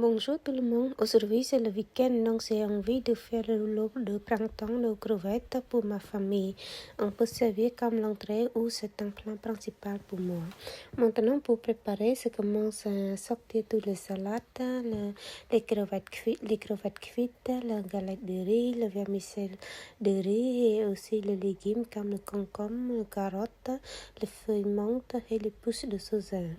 Bonjour tout le monde, aujourd'hui c'est le week-end donc j'ai envie de faire le rouleau de printemps de crevettes pour ma famille. On peut servir comme l'entrée ou c'est un plat principal pour moi. Maintenant pour préparer, je commence à sortir toutes les salades, les crevettes cuites, la galette de riz, le vermicelle de riz et aussi les légumes comme le concombre, les carottes, les feuilles menthe et les pousses de saucisson.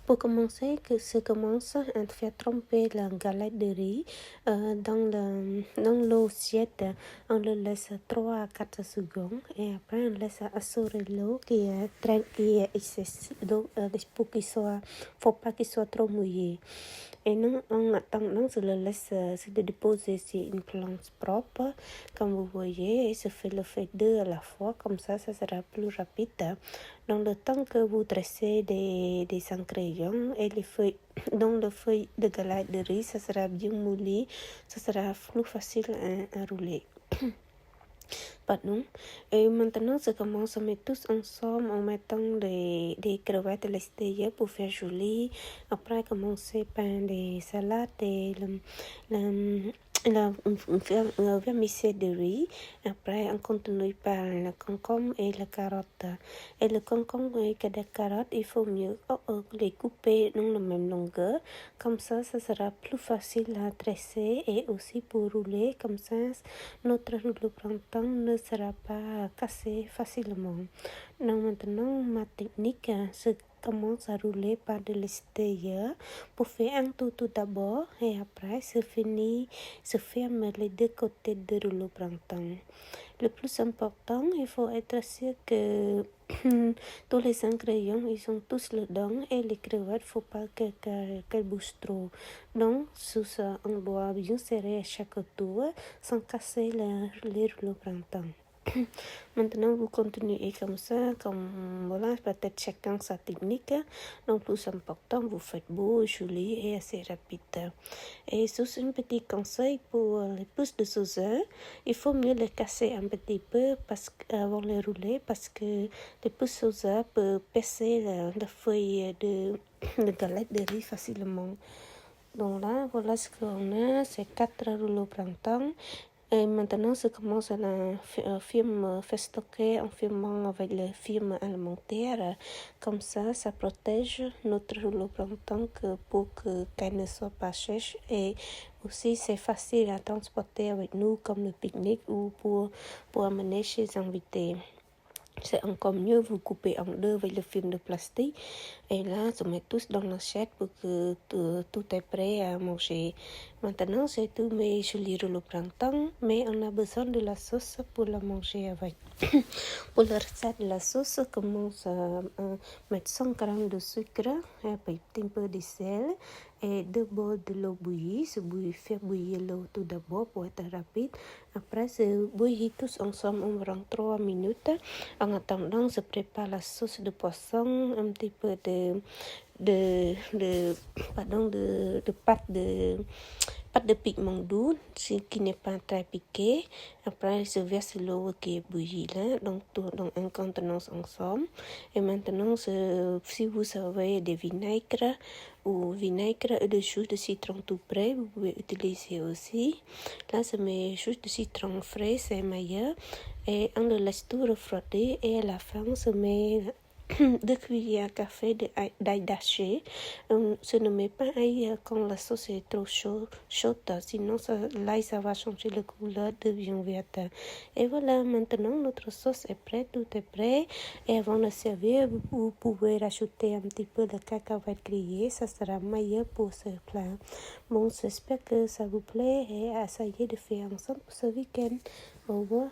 Pour commencer, je commence à faire tremper la galette de riz dans l'eau tiède. On le laisse 3 à 4 secondes et après on laisse assurer l'eau qui est excessive, pour qu'il soit, faut pas qu'il soit trop mouillé. Et non, en attendant, je le laisse se déposer sur une planche propre. Comme vous voyez, et je fais le fait 2 à la fois, comme ça sera plus rapide. Dans le temps que vous dressez des ingrédients et les feuilles, dans le feuille de galette de riz, ça sera bien moulu, ça sera plus facile à rouler. Pardon. Et maintenant, je commence à mettre tous ensemble en mettant des crevettes à l'extérieur pour faire joli. Après, commencer par des salades et le vermicelle de riz. Après, on continue par le concombre et la carotte. Et le concombre et la carotte, il faut mieux les couper dans la même longueur. Comme ça sera plus facile à dresser et aussi pour rouler. Comme ça, notre rouleau printemps ne sera pas cassé facilement. Donc maintenant, ma technique, je commence à rouler par de l'extérieur pour faire un tour tout d'abord et après, je ferme les deux côtés du rouleau printemps. Le plus important, il faut être sûr que tous les ingrédients, ils sont tous dedans et les crevettes, faut pas qu'elles bougent trop. Donc, sous ça, on doit bien serrer à chaque tour sans casser les rouleaux printemps. Maintenant, vous continuez comme ça, comme voilà, peut-être chacun sa technique. Donc, plus important, vous faites beau, joli et assez rapide. Et juste un petit conseil pour les pousses de saucisson, il faut mieux les casser un petit peu avant de les rouler parce que les pousses de saucisson peuvent percer la feuille de galette de riz facilement. Donc là, voilà ce qu'on a, c'est 4 rouleaux printemps. Et maintenant, je commence à faire stocker en filmant avec le film alimentaire. Comme ça protège notre rouleau printemps pour qu'elle ne soit pas sèche. Et aussi, c'est facile à transporter avec nous comme le pique-nique ou pour amener chez les invités. C'est encore mieux, vous coupez en deux avec le film de plastique. Et là, je mets tous dans l'assiette pour que tout est prêt à manger. Maintenant, j'ai tous mes jolis rouleaux printemps, mais on a besoin de la sauce pour la manger avec. Pour la recette de la sauce, je commence à mettre 100 g de sucre, un petit peu de sel et 2 bols de l'eau bouillie. Je fais bouillir l'eau tout d'abord pour être rapide. Après, je bouillis tous ensemble environ 3 minutes. En attendant, je prépare la sauce de poisson, un petit peu de pâte de pigment doux, ce qui n'est pas très piqué. Après, je verse l'eau qui est bouillie là, donc tout dans un contenance ensemble. Et maintenant, si vous avez des vinaigres et des jus de citron tout prêt, vous pouvez utiliser aussi. Là, je mets jus de citron frais, c'est meilleur. Et on le laisse tout refroidir et à la fin, je mets 2 cuillères à café d'ail daché. Je ne mets pas ail quand la sauce est trop chaude, sinon l'ail ça va changer la couleur, devient verte. Et voilà, maintenant notre sauce est prête, tout est prêt. Et avant de servir, vous pouvez rajouter un petit peu de cacahuètes grillées, ça sera meilleur pour ce plat. Bon, j'espère que ça vous plaît et essayez de faire ensemble pour ce week-end. Au revoir.